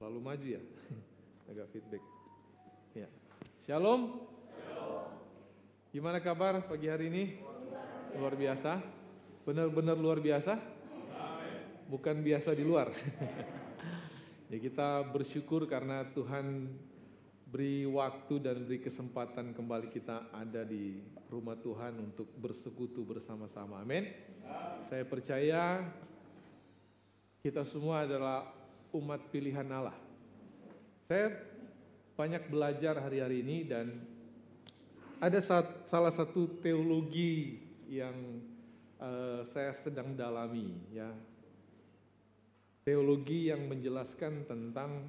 Lalu maju ya, agak feedback. Ya. Shalom. Gimana kabar pagi hari ini? Luar biasa. Benar-benar luar biasa. Bukan biasa di luar. Ya, kita bersyukur karena Tuhan beri waktu dan beri kesempatan kembali kita ada di rumah Tuhan untuk bersekutu bersama-sama. Amin. Saya percaya kita semua adalah umat pilihan Allah. Saya banyak belajar hari-hari ini dan ada salah satu teologi yang saya sedang dalami, ya. Teologi yang menjelaskan tentang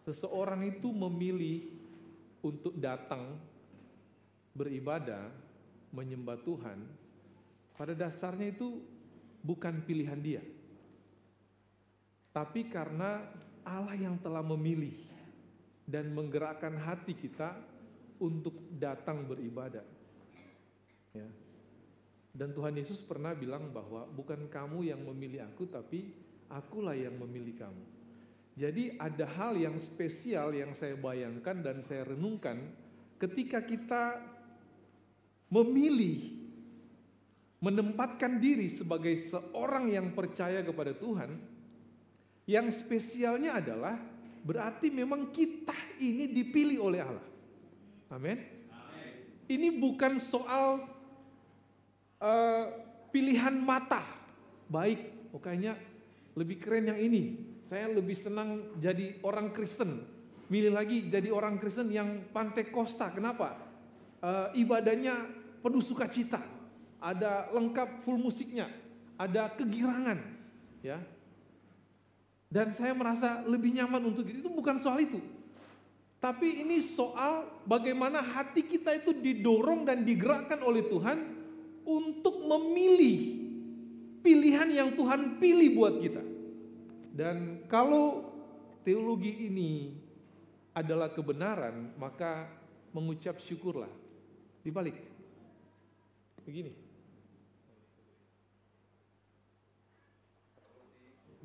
seseorang itu memilih untuk datang beribadah, menyembah Tuhan, pada dasarnya itu bukan pilihan dia. Tapi karena Allah yang telah memilih dan menggerakkan hati kita untuk datang beribadah. Ya. Dan Tuhan Yesus pernah bilang bahwa bukan kamu yang memilih aku, tapi akulah yang memilih kamu. Jadi ada hal yang spesial yang saya bayangkan dan saya renungkan ketika kita memilih, menempatkan diri sebagai seorang yang percaya kepada Tuhan. Yang spesialnya adalah berarti memang kita ini dipilih oleh Allah. Amin. Ini bukan soal pilihan mata. Baik, kayaknya lebih keren yang ini. Saya lebih senang jadi orang Kristen. Milih lagi jadi orang Kristen yang Pantekosta. Kenapa? Ibadahnya penuh sukacita. Ada lengkap full musiknya. Ada kegirangan. Ya. Dan saya merasa lebih nyaman untuk itu bukan soal itu. Tapi ini soal bagaimana hati kita itu didorong dan digerakkan oleh Tuhan untuk memilih pilihan yang Tuhan pilih buat kita. Dan kalau teologi ini adalah kebenaran, maka mengucap syukurlah. Dibalik. Begini.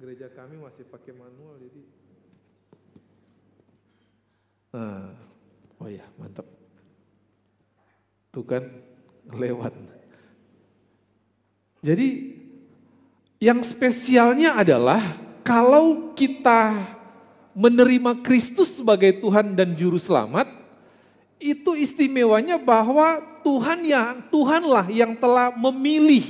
Gereja kami masih pakai manual, jadi oh ya, mantap. Tuh kan lewat. Jadi yang spesialnya adalah kalau kita menerima Kristus sebagai Tuhan dan Juru Selamat, itu istimewanya bahwa Tuhanlah yang telah memilih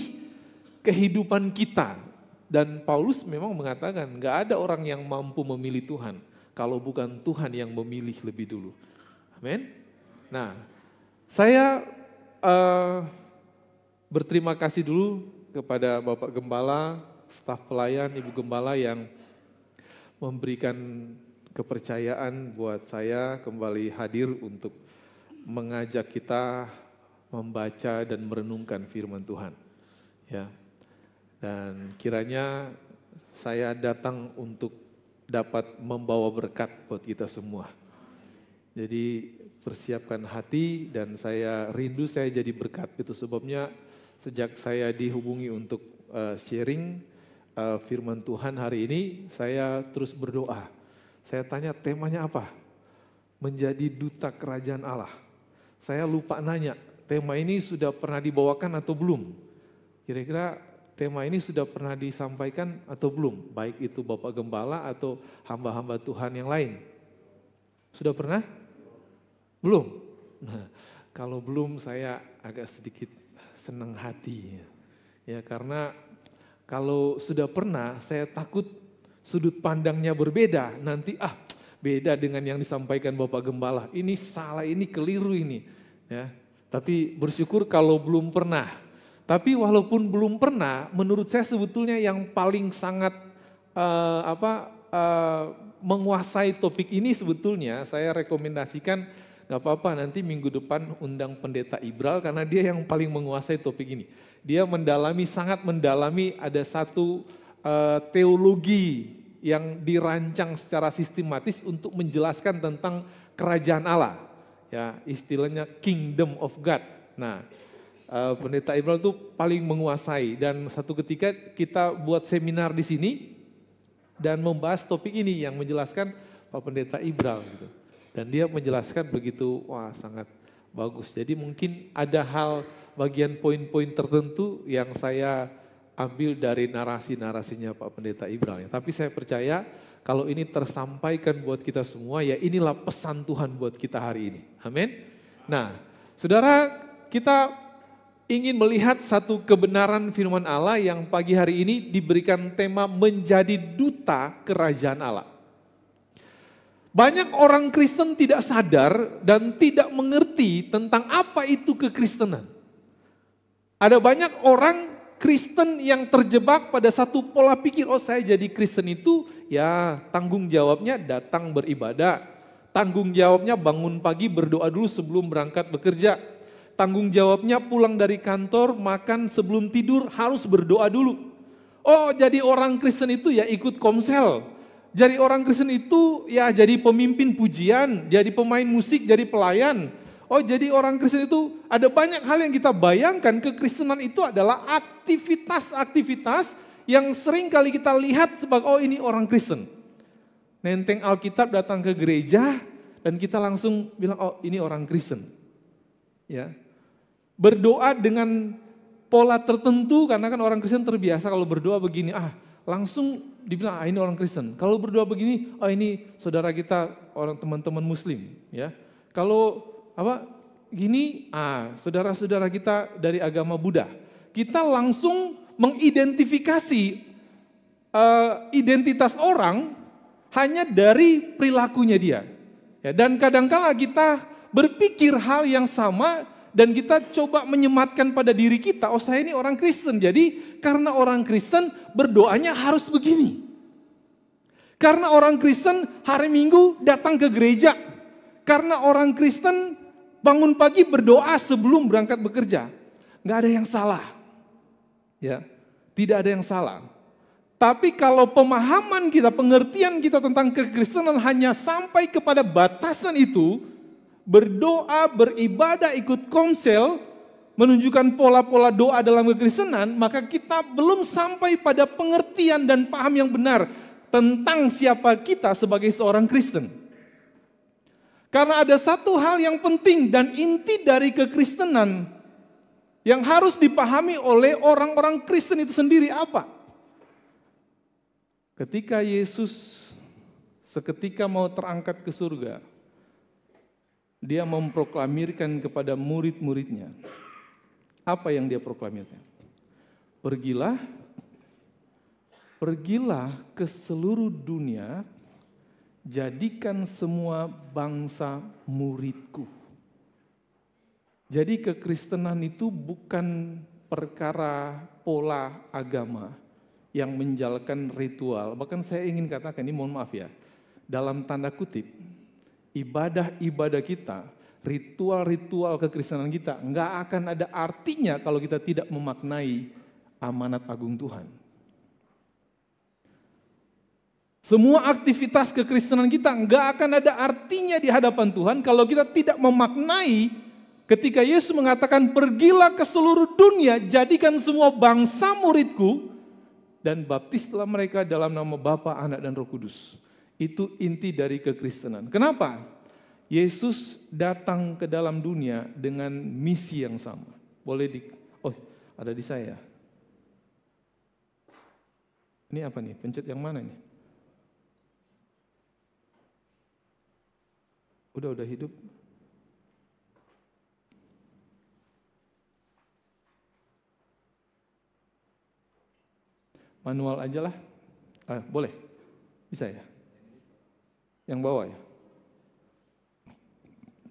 kehidupan kita. Dan Paulus memang mengatakan gak ada orang yang mampu memilih Tuhan kalau bukan Tuhan yang memilih lebih dulu. Amin. Nah, saya berterima kasih dulu kepada Bapak Gembala, staf pelayan, Ibu Gembala yang memberikan kepercayaan buat saya kembali hadir untuk mengajak kita membaca dan merenungkan firman Tuhan. Ya. Dan kiranya saya datang untuk dapat membawa berkat buat kita semua. Jadi persiapkan hati dan saya rindu saya jadi berkat. Itu sebabnya sejak saya dihubungi untuk sharing firman Tuhan hari ini, saya terus berdoa. Saya tanya temanya apa? Menjadi duta kerajaan Allah. Saya lupa nanya, tema ini sudah pernah dibawakan atau belum? Kira-kira tema ini sudah pernah disampaikan atau belum? Baik itu Bapak Gembala atau hamba-hamba Tuhan yang lain. Sudah pernah? Belum? Nah, kalau belum saya agak sedikit senang hati. Ya, karena kalau sudah pernah saya takut sudut pandangnya berbeda. Nanti beda dengan yang disampaikan Bapak Gembala. Ini salah, ini keliru ini. Ya, tapi bersyukur kalau belum pernah. Tapi walaupun belum pernah, menurut saya sebetulnya yang paling sangat menguasai topik ini sebetulnya saya rekomendasikan gak apa-apa nanti minggu depan undang Pendeta Ibral karena dia yang paling menguasai topik ini. Dia sangat mendalami ada satu teologi yang dirancang secara sistematis untuk menjelaskan tentang kerajaan Allah. Ya, istilahnya Kingdom of God. Nah, Pendeta Ibral itu paling menguasai dan satu ketika kita buat seminar di sini dan membahas topik ini yang menjelaskan Pak Pendeta Ibral gitu. Dan dia menjelaskan begitu, wah sangat bagus. Jadi mungkin ada hal bagian poin-poin tertentu yang saya ambil dari narasi-narasinya Pak Pendeta Ibral. Tapi saya percaya kalau ini tersampaikan buat kita semua, ya inilah pesan Tuhan buat kita hari ini. Amin. Nah, saudara, kita ingin melihat satu kebenaran firman Allah yang pagi hari ini diberikan tema menjadi duta kerajaan Allah. Banyak orang Kristen tidak sadar dan tidak mengerti tentang apa itu kekristenan. Ada banyak orang Kristen yang terjebak pada satu pola pikir, oh saya jadi Kristen itu ya tanggung jawabnya datang beribadah. Tanggung jawabnya bangun pagi berdoa dulu sebelum berangkat bekerja. Tanggung jawabnya pulang dari kantor makan sebelum tidur harus berdoa dulu. Oh jadi orang Kristen itu ya ikut komsel. Jadi orang Kristen itu ya jadi pemimpin pujian, jadi pemain musik, jadi pelayan. Oh jadi orang Kristen itu ada banyak hal yang kita bayangkan kekristenan itu adalah aktivitas-aktivitas yang sering kali kita lihat sebagai oh ini orang Kristen. Nenteng Alkitab datang ke gereja dan kita langsung bilang oh ini orang Kristen. Ya. Berdoa dengan pola tertentu karena kan orang Kristen terbiasa kalau berdoa begini langsung dibilang ini orang Kristen. Kalau berdoa begini, ini saudara kita orang teman-teman Muslim, ya. Kalau gini, saudara-saudara kita dari agama Buddha. Kita langsung mengidentifikasi identitas orang hanya dari perilakunya dia. Ya, dan kadangkala kita berpikir hal yang sama dan kita coba menyematkan pada diri kita, oh saya ini orang Kristen, jadi karena orang Kristen berdoanya harus begini. Karena orang Kristen hari Minggu datang ke gereja. Karena orang Kristen bangun pagi berdoa sebelum berangkat bekerja. Nggak ada yang salah. Ya, tidak ada yang salah. Tapi kalau pemahaman kita, pengertian kita tentang kekristenan hanya sampai kepada batasan itu, berdoa, beribadah, ikut komsel, menunjukkan pola-pola doa dalam kekristenan, maka kita belum sampai pada pengertian dan paham yang benar tentang siapa kita sebagai seorang Kristen. Karena ada satu hal yang penting dan inti dari kekristenan yang harus dipahami oleh orang-orang Kristen itu sendiri apa? Ketika Yesus seketika mau terangkat ke surga, dia memproklamirkan kepada murid-muridnya. Apa yang dia proklamirkan? Pergilah ke seluruh dunia, jadikan semua bangsa muridku. Jadi kekristenan itu bukan perkara pola agama yang menjalankan ritual. Bahkan saya ingin katakan, ini mohon maaf ya, dalam tanda kutip, ibadah-ibadah kita, ritual-ritual kekristenan kita nggak akan ada artinya kalau kita tidak memaknai amanat agung Tuhan. Semua aktivitas kekristenan kita nggak akan ada artinya di hadapan Tuhan kalau kita tidak memaknai ketika Yesus mengatakan pergilah ke seluruh dunia, jadikan semua bangsa muridku dan baptislah mereka dalam nama Bapa, Anak dan Roh Kudus. Itu inti dari kekristenan. Kenapa? Yesus datang ke dalam dunia dengan misi yang sama. Ada di saya. Ini apa nih? Pencet yang mana nih? Udah hidup. Manual aja lah. Boleh? Bisa ya? Yang bawah ya.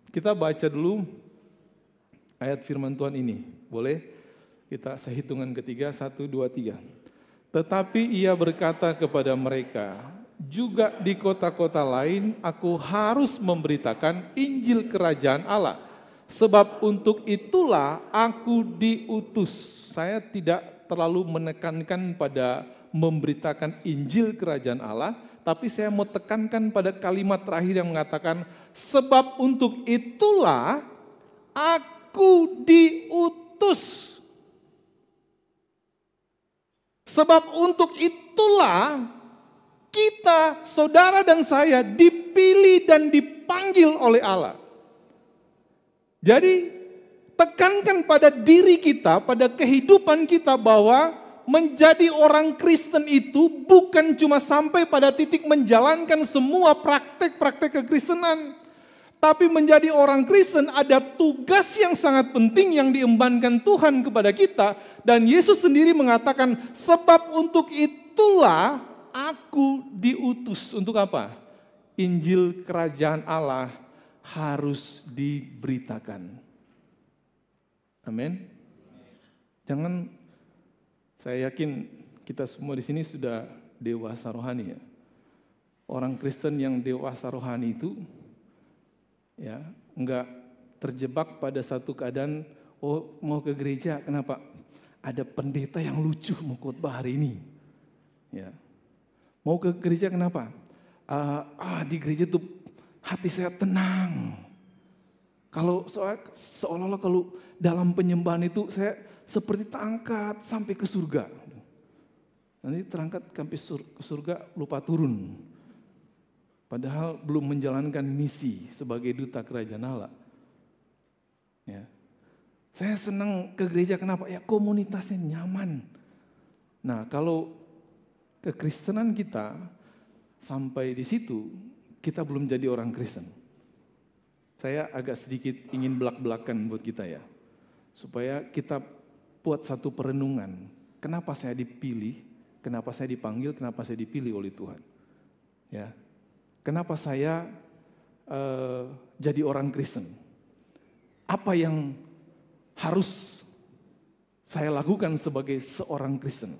Kita baca dulu ayat firman Tuhan ini. Boleh? Saya hitungan ketiga, 1, 2, 3. Tetapi ia berkata kepada mereka, juga di kota-kota lain aku harus memberitakan Injil Kerajaan Allah. Sebab untuk itulah aku diutus. Saya tidak terlalu menekankan pada memberitakan Injil Kerajaan Allah, tapi saya mau tekankan pada kalimat terakhir yang mengatakan, sebab untuk itulah aku diutus. Sebab untuk itulah Kita, saudara dan saya dipilih dan dipanggil oleh Allah. Jadi tekankan pada diri kita, pada kehidupan kita bahwa menjadi orang Kristen itu bukan cuma sampai pada titik menjalankan semua praktek-praktek kekristenan. Tapi menjadi orang Kristen ada tugas yang sangat penting yang diembankan Tuhan kepada kita. Dan Yesus sendiri mengatakan, sebab untuk itulah aku diutus. Untuk apa? Injil kerajaan Allah harus diberitakan. Amin. Jangan, saya yakin kita semua di sini sudah dewasa rohani ya. Orang Kristen yang dewasa rohani itu ya enggak terjebak pada satu keadaan, oh mau ke gereja, kenapa? Ada pendeta yang lucu mau khotbah hari ini. Ya. Mau ke gereja kenapa? Di gereja tuh hati saya tenang. Kalau seolah-olah kalau dalam penyembahan itu saya seperti terangkat sampai ke surga. Nanti terangkat sampai ke surga lupa turun. Padahal belum menjalankan misi sebagai duta kerajaan Allah. Ya. Saya senang ke gereja kenapa? Ya komunitasnya nyaman. Nah kalau kekristenan kita sampai di situ, kita belum jadi orang Kristen. Saya agak sedikit ingin belak-belakan buat kita ya. Supaya kita buat satu perenungan. Kenapa saya dipilih, kenapa saya dipanggil, kenapa saya dipilih oleh Tuhan. Ya. Kenapa saya jadi orang Kristen? Apa yang harus saya lakukan sebagai seorang Kristen?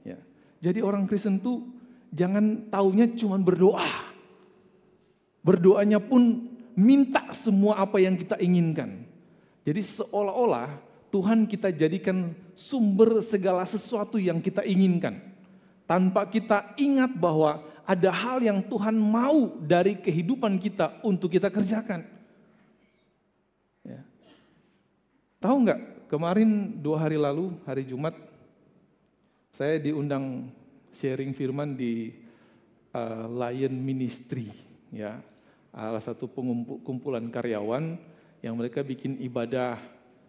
Ya. Jadi orang Kristen tuh jangan taunya cuma berdoa. Berdoanya pun minta semua apa yang kita inginkan. Jadi seolah-olah Tuhan kita jadikan sumber segala sesuatu yang kita inginkan. Tanpa kita ingat bahwa ada hal yang Tuhan mau dari kehidupan kita untuk kita kerjakan. Ya. Tahu nggak, kemarin 2 hari lalu, hari Jumat, saya diundang sharing firman di Lion Ministry, ya, salah satu kumpulan karyawan yang mereka bikin ibadah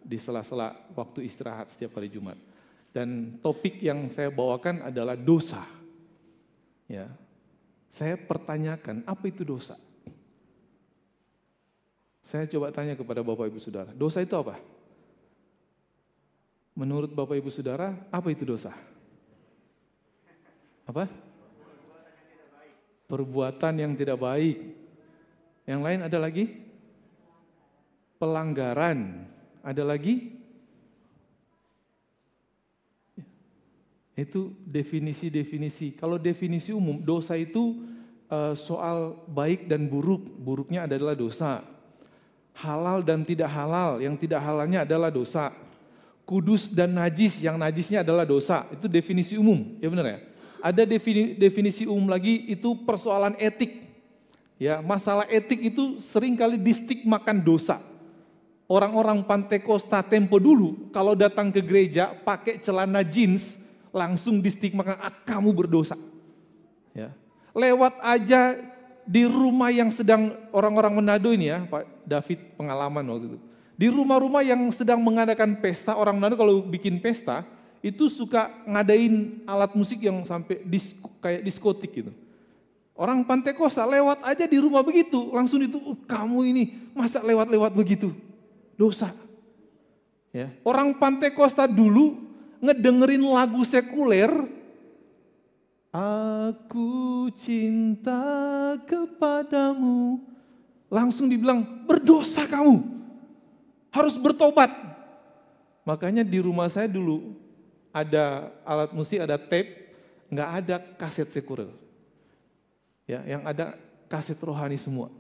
di sela-sela waktu istirahat setiap hari Jumat. Dan topik yang saya bawakan adalah dosa. Ya, saya pertanyakan apa itu dosa? Saya coba tanya kepada Bapak Ibu Saudara, dosa itu apa? Menurut Bapak Ibu Saudara, apa itu dosa? Apa? Perbuatan yang tidak baik. Yang lain ada lagi? Pelanggaran. Ada lagi? Itu definisi-definisi. Kalau definisi umum, dosa itu soal baik dan buruk. Buruknya adalah dosa. Halal dan tidak halal, yang tidak halalnya adalah dosa. Kudus dan najis, yang najisnya adalah dosa. Itu definisi umum, ya benar ya? Ada definisi umum lagi, itu persoalan etik. Ya, masalah etik itu seringkali distigmakan dosa. Orang-orang Pantekosta tempo dulu, kalau datang ke gereja pakai celana jeans, langsung distigmakan, kamu berdosa. Ya. Lewat aja di rumah yang sedang orang-orang Manado ini ya, Pak David pengalaman waktu itu. Di rumah-rumah yang sedang mengadakan pesta, orang Manado kalau bikin pesta, itu suka ngadain alat musik yang sampai kayak diskotik gitu. Orang Pantekosta lewat aja di rumah begitu, langsung itu, kamu ini masa lewat-lewat begitu? Dosa. Ya. Orang Pantekosta dulu ngedengerin lagu sekuler, aku cinta kepadamu, langsung dibilang berdosa kamu, harus bertobat. Makanya di rumah saya dulu ada alat musik, ada tape, nggak ada kaset sekuler, ya, yang ada kaset rohani semua.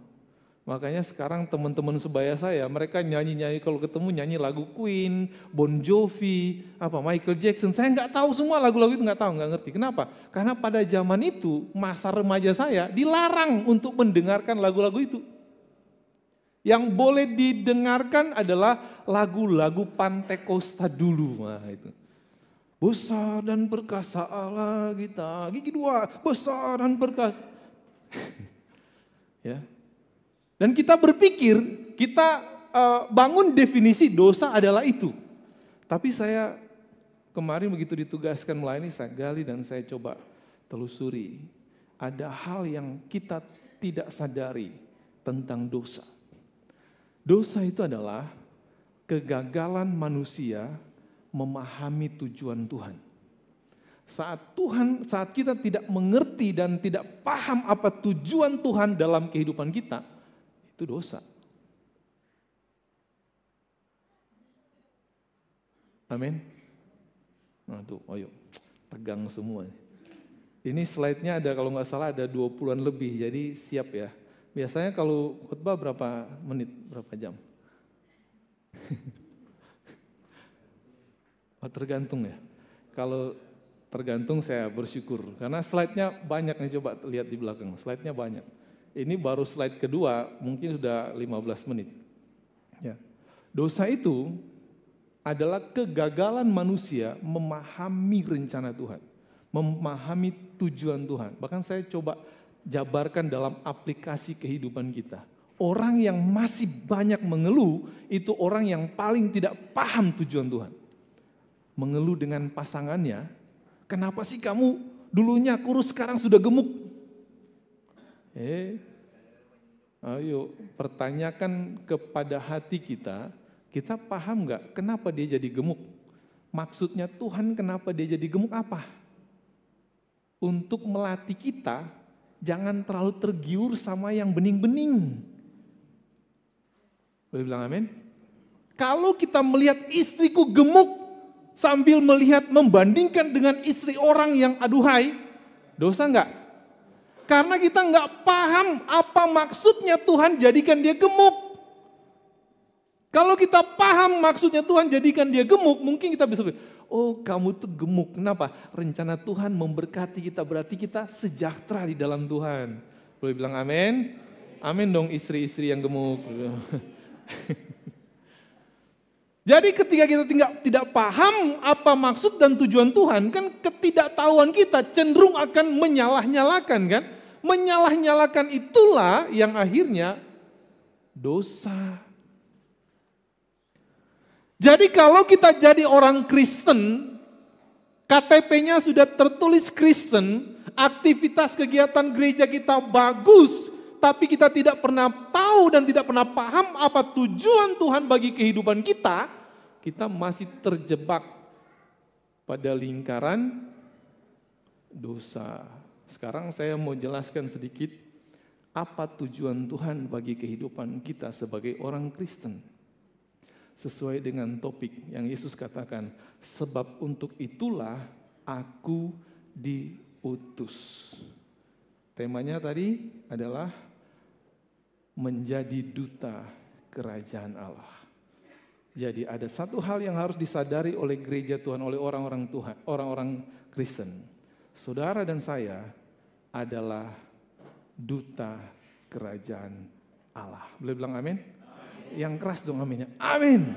Makanya sekarang teman-teman sebaya saya, mereka nyanyi-nyanyi, kalau ketemu nyanyi lagu Queen, Bon Jovi, Michael Jackson. Saya nggak tahu semua lagu-lagu itu, nggak tahu, nggak ngerti. Kenapa? Karena pada zaman itu, masa remaja saya dilarang untuk mendengarkan lagu-lagu itu. Yang boleh didengarkan adalah lagu-lagu Pantekosta dulu. Nah, itu. Besar dan perkasa Allah kita. Gigi 2, besar dan perkasa. Ya. Dan kita berpikir, kita bangun definisi dosa adalah itu. Tapi saya kemarin begitu ditugaskan melayani, saya gali dan saya coba telusuri. Ada hal yang kita tidak sadari tentang dosa. Dosa itu adalah kegagalan manusia memahami tujuan Tuhan. Saat kita tidak mengerti dan tidak paham apa tujuan Tuhan dalam kehidupan kita, itu dosa. Amin. Nah tuh, ayo, tegang semua. Ini slide-nya ada kalau nggak salah ada 20-an lebih, jadi siap ya. Biasanya kalau khotbah berapa menit, berapa jam? Oh, tergantung ya. Kalau tergantung saya bersyukur. Karena slide-nya banyak nih, coba lihat di belakang. Slide-nya banyak. Ini baru slide kedua, mungkin sudah 15 menit. Ya. Dosa itu adalah kegagalan manusia memahami rencana Tuhan. Memahami tujuan Tuhan. Bahkan saya coba jabarkan dalam aplikasi kehidupan kita. Orang yang masih banyak mengeluh, itu orang yang paling tidak paham tujuan Tuhan. Mengeluh dengan pasangannya, kenapa sih kamu dulunya kurus sekarang sudah gemuk? Ayo pertanyakan kepada hati kita paham gak kenapa dia jadi gemuk? Maksudnya Tuhan kenapa dia jadi gemuk apa? Untuk melatih kita, jangan terlalu tergiur sama yang bening-bening. Boleh bilang amin? Kalau kita melihat istriku gemuk, sambil melihat membandingkan dengan istri orang yang aduhai, dosa enggak? Karena kita enggak paham apa maksudnya Tuhan jadikan dia gemuk. Kalau kita paham maksudnya Tuhan jadikan dia gemuk, mungkin kita bisa berpikir, oh kamu tuh gemuk, kenapa? Rencana Tuhan memberkati kita, berarti kita sejahtera di dalam Tuhan. Boleh bilang amin? Amin dong istri-istri yang gemuk. Jadi ketika kita tidak paham apa maksud dan tujuan Tuhan, kan ketidaktahuan kita cenderung akan menyalah-nyalakan kan? Menyalah-nyalakan itulah yang akhirnya dosa. Jadi kalau kita jadi orang Kristen, KTP-nya sudah tertulis Kristen, aktivitas kegiatan gereja kita bagus, tapi kita tidak pernah tahu dan tidak pernah paham apa tujuan Tuhan bagi kehidupan kita, kita masih terjebak pada lingkaran dosa. Sekarang saya mau jelaskan sedikit apa tujuan Tuhan bagi kehidupan kita sebagai orang Kristen. Sesuai dengan topik yang Yesus katakan, sebab untuk itulah aku diutus. Temanya tadi adalah menjadi duta kerajaan Allah. Jadi ada satu hal yang harus disadari oleh gereja Tuhan, oleh orang-orang Tuhan, orang-orang Kristen. Saudara dan saya adalah duta kerajaan Allah. Boleh bilang amin? Yang keras dong aminnya. Amin.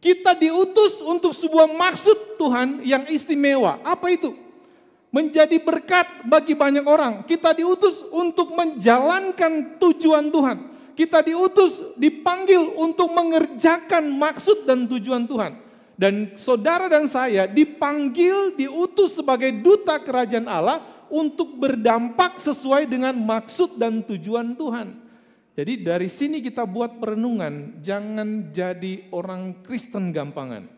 Kita diutus untuk sebuah maksud Tuhan yang istimewa. Apa itu? Menjadi berkat bagi banyak orang. Kita diutus untuk menjalankan tujuan Tuhan. Kita diutus, dipanggil untuk mengerjakan maksud dan tujuan Tuhan. Dan saudara dan saya dipanggil, diutus sebagai duta kerajaan Allah untuk berdampak sesuai dengan maksud dan tujuan Tuhan. Jadi dari sini kita buat perenungan, jangan jadi orang Kristen gampangan.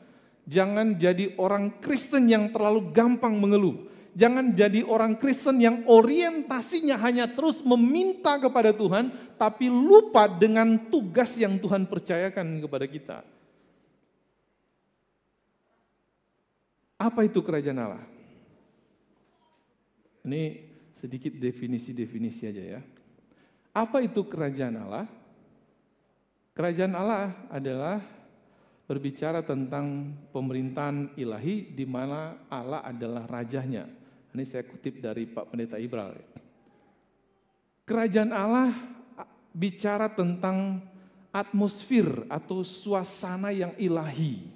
Jangan jadi orang Kristen yang terlalu gampang mengeluh. Jangan jadi orang Kristen yang orientasinya hanya terus meminta kepada Tuhan, tapi lupa dengan tugas yang Tuhan percayakan kepada kita. Apa itu kerajaan Allah? Ini sedikit definisi-definisi aja ya. Apa itu kerajaan Allah? Kerajaan Allah adalah berbicara tentang pemerintahan ilahi di mana Allah adalah rajanya. Ini saya kutip dari Pak Pendeta Ibral. Kerajaan Allah bicara tentang atmosfer atau suasana yang ilahi.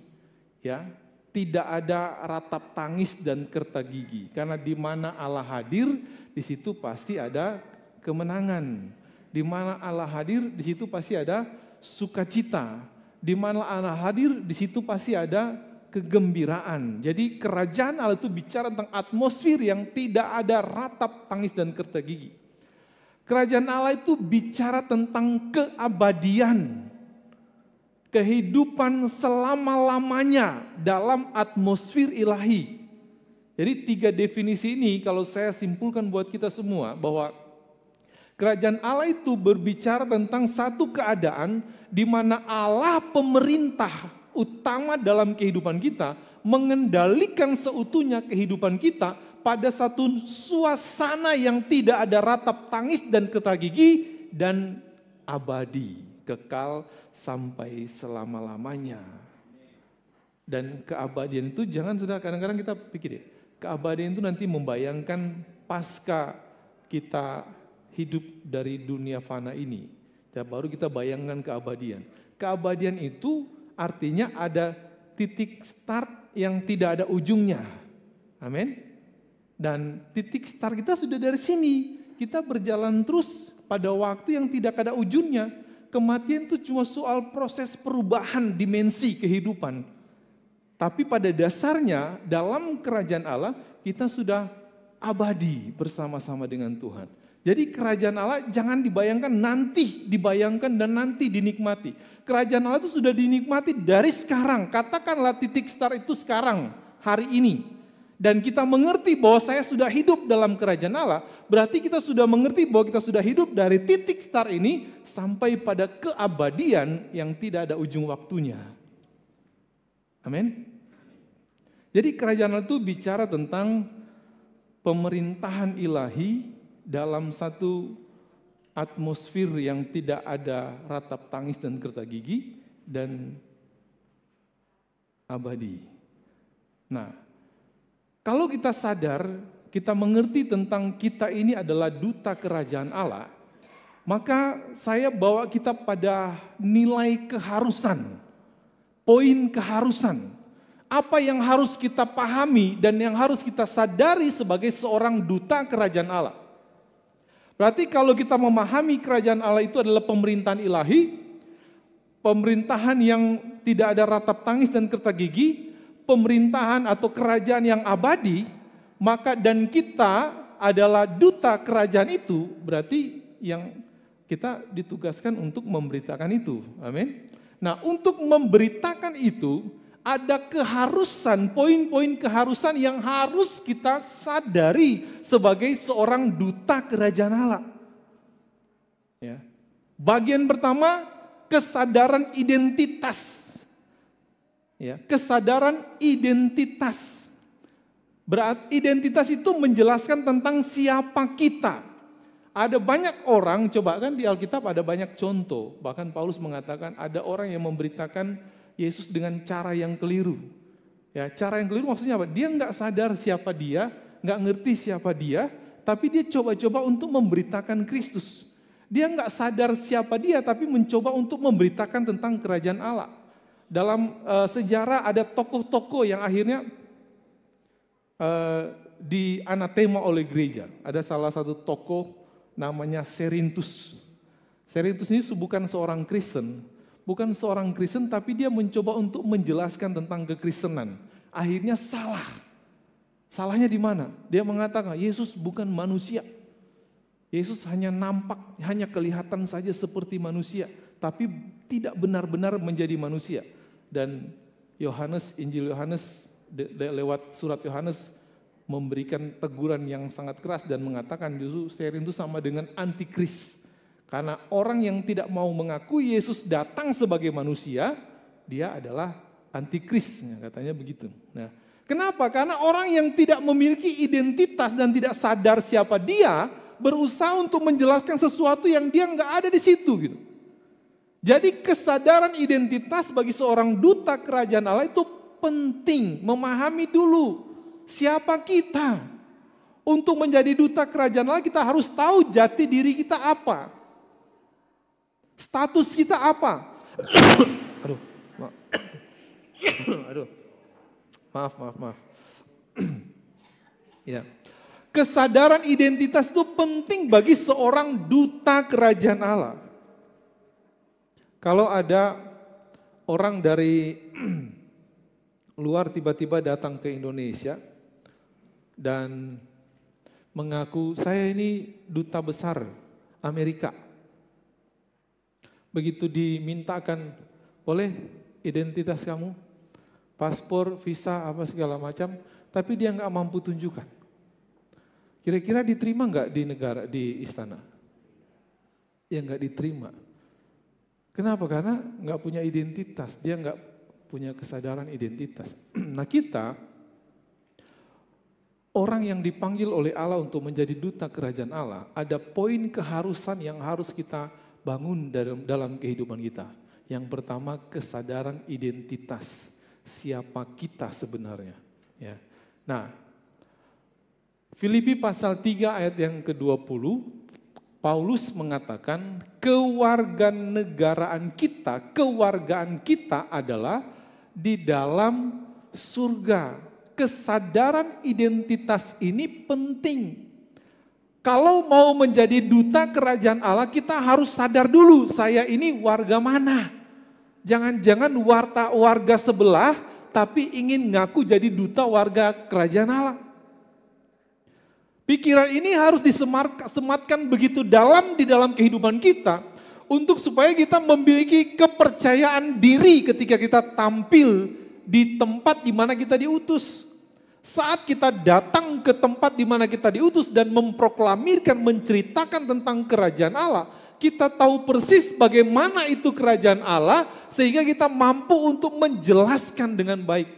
Ya, tidak ada ratap tangis dan kerta gigi. Karena di mana Allah hadir, di situ pasti ada kemenangan. Di mana Allah hadir, di situ pasti ada sukacita. Di mana Allah hadir, di situ pasti ada kegembiraan. Jadi kerajaan Allah itu bicara tentang atmosfer yang tidak ada ratap tangis dan kerta gigi. Kerajaan Allah itu bicara tentang keabadian. Kehidupan selama-lamanya dalam atmosfer ilahi. Jadi 3 definisi ini kalau saya simpulkan buat kita semua bahwa kerajaan Allah itu berbicara tentang satu keadaan di mana Allah pemerintah utama dalam kehidupan kita mengendalikan seutuhnya kehidupan kita pada satu suasana yang tidak ada ratap tangis dan kerta gigi dan abadi. Kekal sampai selama-lamanya. Dan keabadian itu jangan sudah kadang-kadang kita pikir ya, keabadian itu nanti membayangkan pasca kita hidup dari dunia fana ini. Ya, baru kita bayangkan keabadian. Keabadian itu artinya ada titik start yang tidak ada ujungnya. Amin. Dan titik start kita sudah dari sini. Kita berjalan terus pada waktu yang tidak ada ujungnya. Kematian itu cuma soal proses perubahan dimensi kehidupan. Tapi pada dasarnya dalam kerajaan Allah kita sudah abadi bersama-sama dengan Tuhan. Jadi kerajaan Allah jangan dibayangkan nanti, dibayangkan dan nanti dinikmati. Kerajaan Allah itu sudah dinikmati dari sekarang. Katakanlah titik start itu sekarang, hari ini. Dan kita mengerti bahwa saya sudah hidup dalam kerajaan Allah, berarti kita sudah mengerti bahwa kita sudah hidup dari titik start ini sampai pada keabadian yang tidak ada ujung waktunya. Amin. Jadi kerajaan Allah itu bicara tentang pemerintahan ilahi dalam satu atmosfer yang tidak ada ratap tangis dan kerta gigi dan abadi. Nah, kalau kita sadar, kita mengerti tentang kita ini adalah duta kerajaan Allah, maka saya bawa kita pada nilai keharusan, poin keharusan. Apa yang harus kita pahami dan yang harus kita sadari sebagai seorang duta kerajaan Allah. Berarti kalau kita memahami kerajaan Allah itu adalah pemerintahan ilahi, pemerintahan yang tidak ada ratap tangis dan kerta gigi, pemerintahan atau kerajaan yang abadi, maka dan kita adalah duta kerajaan itu, berarti yang kita ditugaskan untuk memberitakan itu. Amin. Nah, untuk memberitakan itu ada keharusan, poin-poin keharusan yang harus kita sadari sebagai seorang duta kerajaan Allah. Ya. Bagian pertama, kesadaran identitas. Ya, kesadaran identitas. Berarti identitas itu menjelaskan tentang siapa kita. Ada banyak orang, coba kan di Alkitab ada banyak contoh. Bahkan Paulus mengatakan ada orang yang memberitakan Yesus dengan cara yang keliru. Ya, cara yang keliru maksudnya apa? Dia nggak sadar siapa dia, nggak ngerti siapa dia, tapi dia coba-coba untuk memberitakan Kristus. Dia nggak sadar siapa dia, tapi mencoba untuk memberitakan tentang kerajaan Allah. Dalam sejarah ada tokoh-tokoh yang akhirnya dianatema oleh gereja. Ada salah satu tokoh namanya Cerinthus. Cerinthus ini bukan seorang Kristen, bukan seorang Kristen, tapi dia mencoba untuk menjelaskan tentang kekristenan. Akhirnya salah. Salahnya di mana? Dia mengatakan Yesus bukan manusia. Yesus hanya nampak, hanya kelihatan saja seperti manusia, tapi tidak benar-benar menjadi manusia. Dan Yohanes, Injil Yohanes lewat surat Yohanes memberikan teguran yang sangat keras dan mengatakan justru Cerinthus sama dengan antikris. Karena orang yang tidak mau mengakui Yesus datang sebagai manusia, dia adalah antikris, katanya begitu. Nah, kenapa? Karena orang yang tidak memiliki identitas dan tidak sadar siapa dia, berusaha untuk menjelaskan sesuatu yang dia nggak ada di situ gitu. Jadi kesadaran identitas bagi seorang duta kerajaan Allah itu penting, memahami dulu siapa kita. Untuk menjadi duta kerajaan Allah kita harus tahu jati diri kita apa. Status kita apa. Aduh. Maaf. Ya. Kesadaran identitas itu penting bagi seorang duta kerajaan Allah. Kalau ada orang dari luar tiba-tiba datang ke Indonesia dan mengaku saya ini duta besar Amerika. Begitu dimintakan, boleh identitas kamu, paspor, visa, apa segala macam, tapi dia nggak mampu tunjukkan. Kira-kira diterima nggak di istana? Ya nggak diterima. Kenapa? Karena nggak punya identitas, dia nggak punya kesadaran identitas. Nah kita, orang yang dipanggil oleh Allah untuk menjadi duta kerajaan Allah, ada poin keharusan yang harus kita bangun dalam kehidupan kita. Yang pertama, kesadaran identitas, siapa kita sebenarnya. Ya. Nah, Filipi pasal 3 ayat yang ke-20, Paulus mengatakan kewarganegaraan kita adalah di dalam surga. Kesadaran identitas ini penting. Kalau mau menjadi duta kerajaan Allah, kita harus sadar dulu, saya ini warga mana. Jangan-jangan warga sebelah, tapi ingin ngaku jadi duta warga kerajaan Allah. Pikiran ini harus disematkan begitu dalam di dalam kehidupan kita untuk supaya kita memiliki kepercayaan diri ketika kita tampil di tempat di mana kita diutus. Saat kita datang ke tempat di mana kita diutus dan memproklamirkan, menceritakan tentang kerajaan Allah, kita tahu persis bagaimana itu kerajaan Allah sehingga kita mampu untuk menjelaskan dengan baik.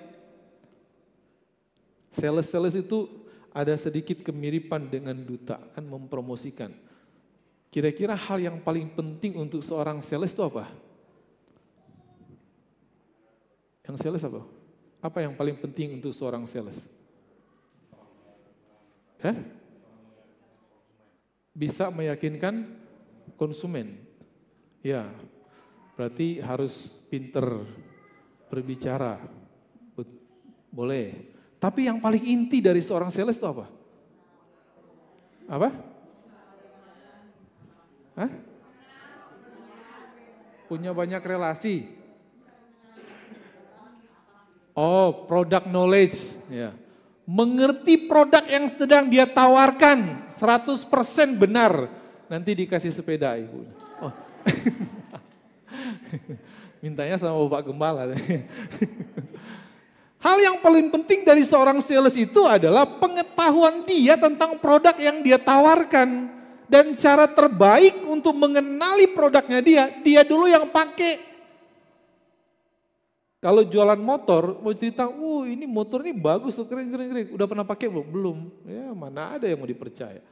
Sales itu ada sedikit kemiripan dengan duta, kan mempromosikan. Kira-kira hal yang paling penting untuk seorang sales itu apa? Yang sales apa? Apa yang paling penting untuk seorang sales? Bisa meyakinkan konsumen. Ya, berarti harus pinter berbicara. Boleh. Tapi yang paling inti dari seorang sales itu apa? Apa? Punya banyak relasi. Oh, product knowledge. Ya. Mengerti produk yang sedang dia tawarkan, 100% benar. Nanti dikasih sepeda ibu. Oh. Mintanya sama Bapak Gembala. Hal yang paling penting dari seorang sales itu adalah pengetahuan dia tentang produk yang dia tawarkan. Dan cara terbaik untuk mengenali produknya dia dulu yang pakai. Kalau jualan motor, mau cerita, ini motor ini bagus, keren. Udah pernah pakai belum? Belum. Ya mana ada yang mau dipercaya.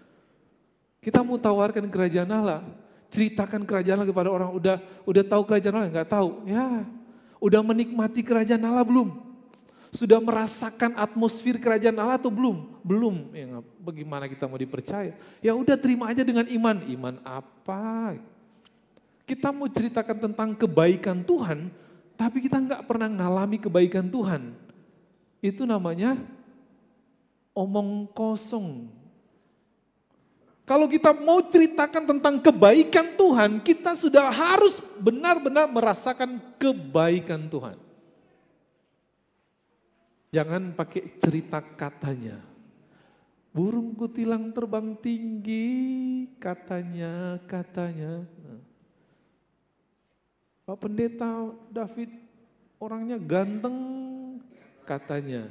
Kita mau tawarkan kerajaan Allah. Ceritakan kerajaan Allah kepada orang, udah tahu kerajaan Allah, nggak tahu. Ya, udah menikmati kerajaan Allah belum? Sudah merasakan atmosfer kerajaan Allah atau belum? Belum. Ya, bagaimana kita mau dipercaya? Ya udah terima aja dengan iman. Iman apa? Kita mau ceritakan tentang kebaikan Tuhan, tapi kita nggak pernah ngalami kebaikan Tuhan. Itu namanya omong kosong. Kalau kita mau ceritakan tentang kebaikan Tuhan, kita sudah harus benar-benar merasakan kebaikan Tuhan. Jangan pakai cerita katanya. Burung kutilang terbang tinggi, katanya. Pak Pendeta David orangnya ganteng, katanya.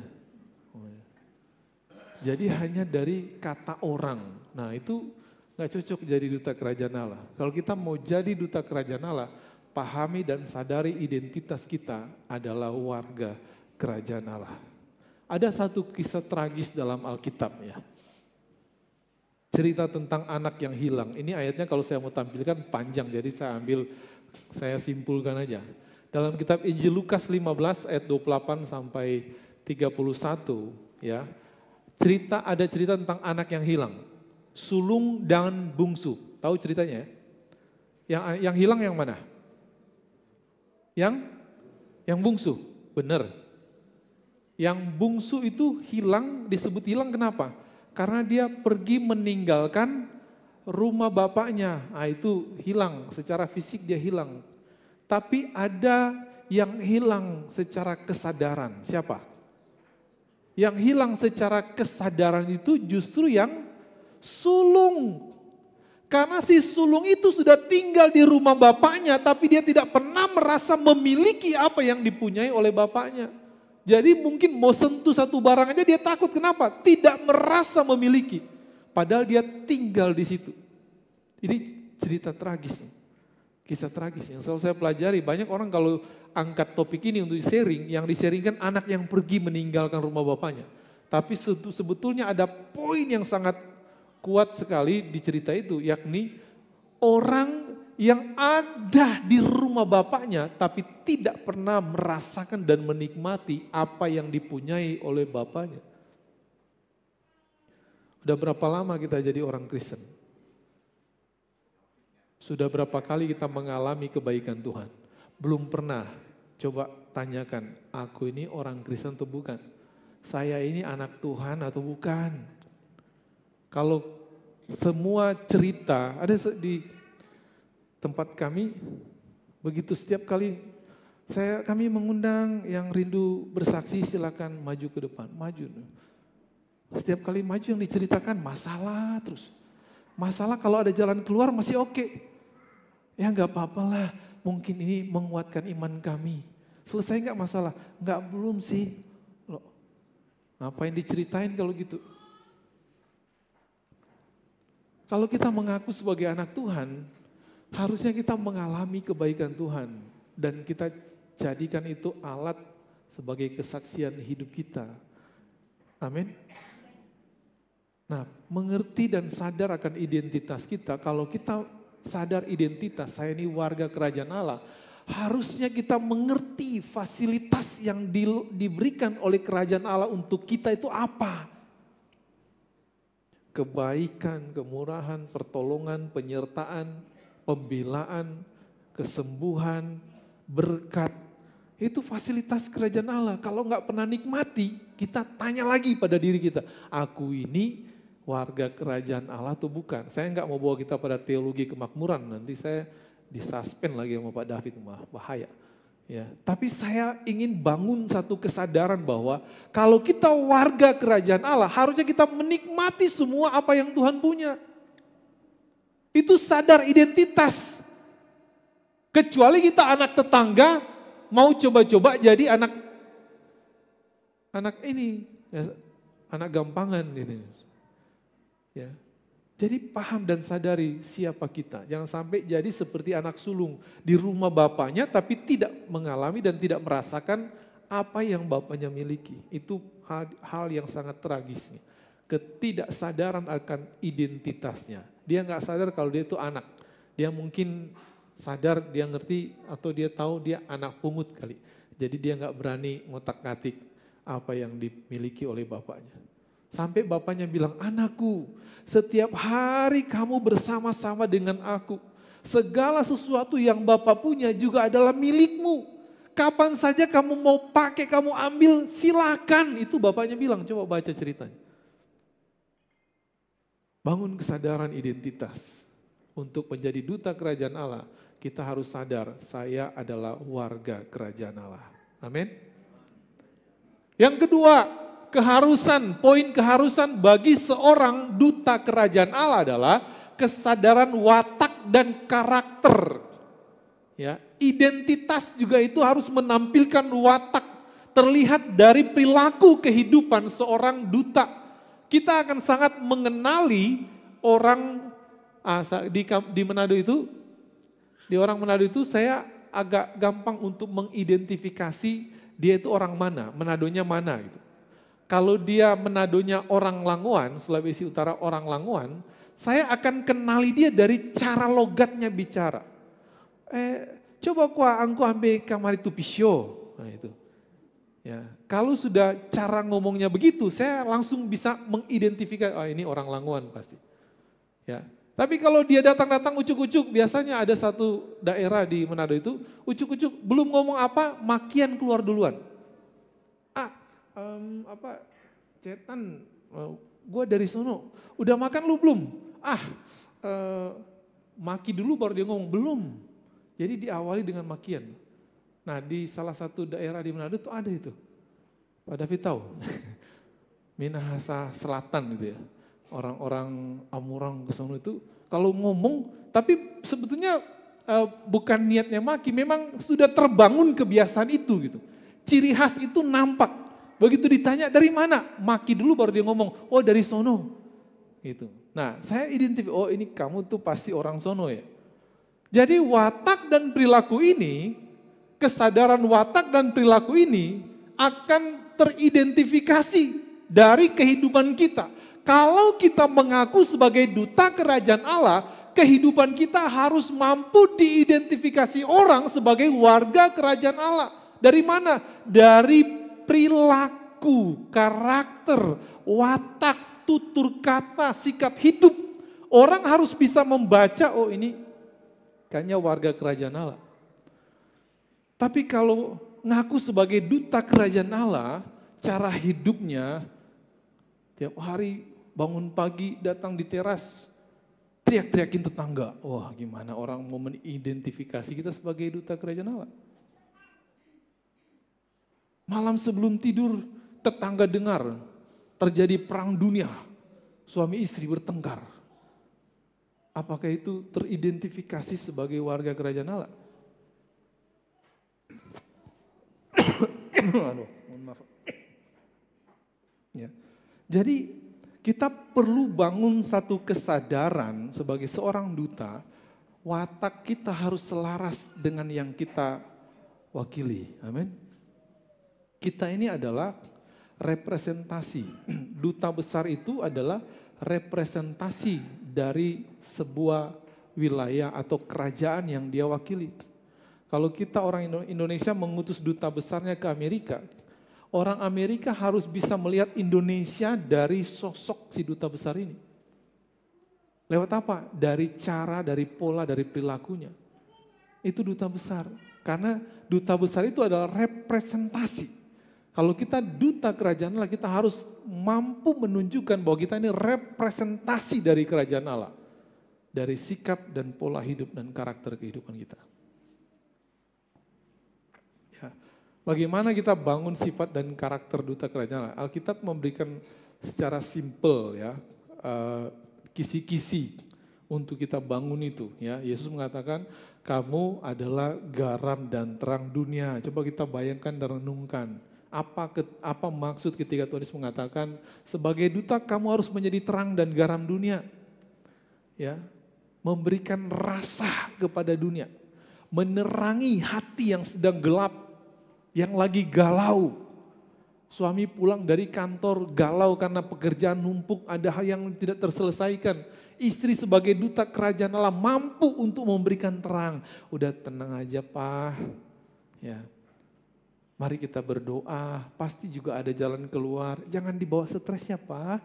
Jadi hanya dari kata orang. Nah itu gak cocok jadi duta kerajaan Allah. Kalau kita mau jadi duta kerajaan Allah, pahami dan sadari identitas kita adalah warga kerajaan Allah. Ada satu kisah tragis dalam Alkitab ya. Cerita tentang anak yang hilang. Ini ayatnya kalau saya mau tampilkan panjang, jadi saya simpulkan aja. Dalam kitab Injil Lukas 15 ayat 28 sampai 31 ya. Ada cerita tentang anak yang hilang. Sulung dan bungsu. Tahu ceritanya ya? Yang hilang yang mana? Yang bungsu, benar. Yang bungsu itu hilang, disebut hilang kenapa? Karena dia pergi meninggalkan rumah bapaknya. Nah, itu hilang, secara fisik dia hilang. Tapi ada yang hilang secara kesadaran. Siapa? Yang hilang secara kesadaran itu justru yang sulung. Karena si sulung itu sudah tinggal di rumah bapaknya, tapi dia tidak pernah merasa memiliki apa yang dipunyai oleh bapaknya. Jadi mungkin mau sentuh satu barang aja dia takut. Kenapa? Tidak merasa memiliki. Padahal dia tinggal di situ. Ini cerita tragis. Kisah tragis yang selalu saya pelajari. Banyak orang kalau angkat topik ini untuk sharing, yang disaringkan anak yang pergi meninggalkan rumah bapaknya. Tapi sebetulnya ada poin yang sangat kuat sekali di cerita itu, yakni orang yang ada di rumah bapaknya tapi tidak pernah merasakan dan menikmati apa yang dipunyai oleh bapaknya. Udah berapa lama kita jadi orang Kristen? Sudah berapa kali kita mengalami kebaikan Tuhan? Belum pernah. Coba tanyakan, aku ini orang Kristen atau bukan? Saya ini anak Tuhan atau bukan? Kalau semua cerita, ada di tempat kami, begitu setiap kali kami mengundang yang rindu bersaksi silakan maju ke depan, maju. Setiap kali maju yang diceritakan masalah terus. Masalah kalau ada jalan keluar masih oke. Ya nggak apa-apa lah, mungkin ini menguatkan iman kami. Selesai nggak masalah? Nggak, belum sih. Loh, ngapain diceritain kalau gitu? Kalau kita mengaku sebagai anak Tuhan, harusnya kita mengalami kebaikan Tuhan. Dan kita jadikan itu alat sebagai kesaksian hidup kita. Amin. Nah, mengerti dan sadar akan identitas kita, kalau kita sadar identitas, saya ini warga kerajaan Allah, harusnya kita mengerti fasilitas yang diberikan oleh kerajaan Allah untuk kita itu apa. Kebaikan, kemurahan, pertolongan, penyertaan, pembelaan, kesembuhan, berkat. Itu fasilitas kerajaan Allah. Kalau nggak pernah nikmati, kita tanya lagi pada diri kita, aku ini warga kerajaan Allah atau bukan? Saya nggak mau bawa kita pada teologi kemakmuran, nanti saya disuspend lagi sama Pak David, bahaya. Ya, tapi saya ingin bangun satu kesadaran bahwa kalau kita warga kerajaan Allah, harusnya kita menikmati semua apa yang Tuhan punya. Itu sadar identitas. Kecuali kita anak tetangga, mau coba-coba jadi anak ini, ya, anak gampangan ini. Ya. Jadi paham dan sadari siapa kita. Jangan sampai jadi seperti anak sulung di rumah bapaknya tapi tidak mengalami dan tidak merasakan apa yang bapaknya miliki. Itu hal yang sangat tragis. Ketidaksadaran akan identitasnya. Dia nggak sadar kalau dia itu anak. Dia mungkin sadar, dia ngerti atau dia tahu dia anak pungut kali. Jadi dia nggak berani ngotak-ngatik apa yang dimiliki oleh bapaknya. Sampai bapaknya bilang, anakku, setiap hari kamu bersama-sama dengan aku. Segala sesuatu yang bapak punya juga adalah milikmu. Kapan saja kamu mau pakai, kamu ambil, silakan. Itu bapaknya bilang, coba baca ceritanya. Bangun kesadaran identitas. Untuk menjadi duta kerajaan Allah, kita harus sadar, saya adalah warga kerajaan Allah. Amin. Yang kedua, poin keharusan bagi seorang duta kerajaan Allah adalah kesadaran watak dan karakter. Ya, identitas juga itu harus menampilkan watak, terlihat dari perilaku kehidupan seorang duta. Kita akan sangat mengenali orang di Manado itu, di orang Manado itu saya agak gampang untuk mengidentifikasi dia itu orang mana, Manadonya mana gitu. Kalau dia Manadonya orang Langoan, Sulawesi Utara orang Langoan, saya akan kenali dia dari cara logatnya bicara. Coba aku ambil kamar itu pisio. Nah itu. Ya, kalau sudah cara ngomongnya begitu, saya langsung bisa mengidentifikasi, oh ini orang Langoan pasti. Ya. Tapi kalau dia datang-datang ucuk-ucuk, biasanya ada satu daerah di Manado itu, ucuk-ucuk belum ngomong apa, makian keluar duluan. cetan, gue dari sono, udah makan lu belum? Maki dulu baru dia ngomong, belum. Jadi diawali dengan makian. Nah di salah satu daerah di Manado tuh ada itu. Pak David tahu, Minahasa Selatan gitu ya. Orang-orang Amurang ke sono itu kalau ngomong, tapi sebetulnya bukan niatnya maki, memang sudah terbangun kebiasaan itu gitu. Ciri khas itu nampak. Begitu ditanya dari mana? Maki dulu baru dia ngomong, oh dari sono. Gitu. Nah saya identifikasi, oh ini kamu tuh pasti orang sono ya. Jadi watak dan perilaku ini, kesadaran watak dan perilaku ini akan teridentifikasi dari kehidupan kita. Kalau kita mengaku sebagai duta kerajaan Allah, kehidupan kita harus mampu diidentifikasi orang sebagai warga kerajaan Allah. Dari mana? Dari perilaku, karakter, watak, tutur kata, sikap hidup. Orang harus bisa membaca, oh ini kayaknya warga kerajaan Allah. Tapi kalau ngaku sebagai duta kerajaan Allah, cara hidupnya tiap hari bangun pagi datang di teras, teriak-teriakin tetangga. Wah gimana orang mau mengidentifikasi kita sebagai duta kerajaan Allah. Malam sebelum tidur tetangga dengar terjadi perang dunia, suami istri bertengkar. Apakah itu teridentifikasi sebagai warga kerajaan Allah? Aduh, mohon maaf. Ya. Jadi kita perlu bangun satu kesadaran sebagai seorang duta, watak kita harus selaras dengan yang kita wakili. Amin. Kita ini adalah representasi. Duta besar itu adalah representasi dari sebuah wilayah atau kerajaan yang dia wakili. Kalau kita orang Indonesia mengutus duta besarnya ke Amerika, orang Amerika harus bisa melihat Indonesia dari sosok si duta besar ini. Lewat apa? Dari cara, dari pola, dari perilakunya. Itu duta besar. Karena duta besar itu adalah representasi. Kalau kita duta kerajaan Allah, kita harus mampu menunjukkan bahwa kita ini representasi dari kerajaan Allah. Dari sikap dan pola hidup dan karakter kehidupan kita. Ya. Bagaimana kita bangun sifat dan karakter duta kerajaan Allah? Alkitab memberikan secara simpel ya, kisi-kisi untuk kita bangun itu. Ya. Yesus mengatakan, kamu adalah garam dan terang dunia. Coba kita bayangkan dan renungkan. Apa maksud ketika Tuhan Yesus mengatakan sebagai duta kamu harus menjadi terang dan garam dunia, ya, memberikan rasa kepada dunia, menerangi hati yang sedang gelap, yang lagi galau. Suami pulang dari kantor galau karena pekerjaan numpuk, ada hal yang tidak terselesaikan. Istri sebagai duta kerajaan Allah mampu untuk memberikan terang. Udah tenang aja Pak, ya. Mari kita berdoa, pasti juga ada jalan keluar. Jangan dibawa stresnya Pak.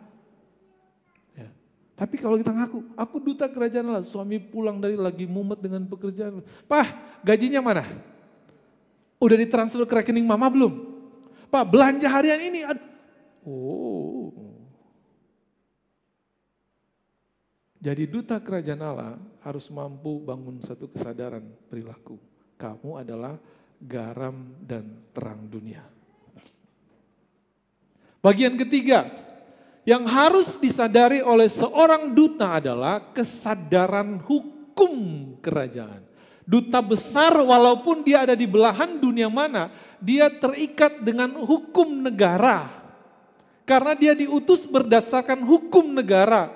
Ya. Tapi kalau kita ngaku, aku duta kerajaan Allah. Suami pulang dari lagi mumet dengan pekerjaan. Pak, gajinya mana? Udah ditransfer ke rekening mama belum? Pak, belanja harian ini. Oh. Jadi duta kerajaan Allah harus mampu bangun satu kesadaran perilaku. Kamu adalah garam dan terang dunia. Bagian ketiga, yang harus disadari oleh seorang duta adalah kesadaran hukum kerajaan. Duta besar walaupun dia ada di belahan dunia mana, dia terikat dengan hukum negara. Karena dia diutus berdasarkan hukum negara.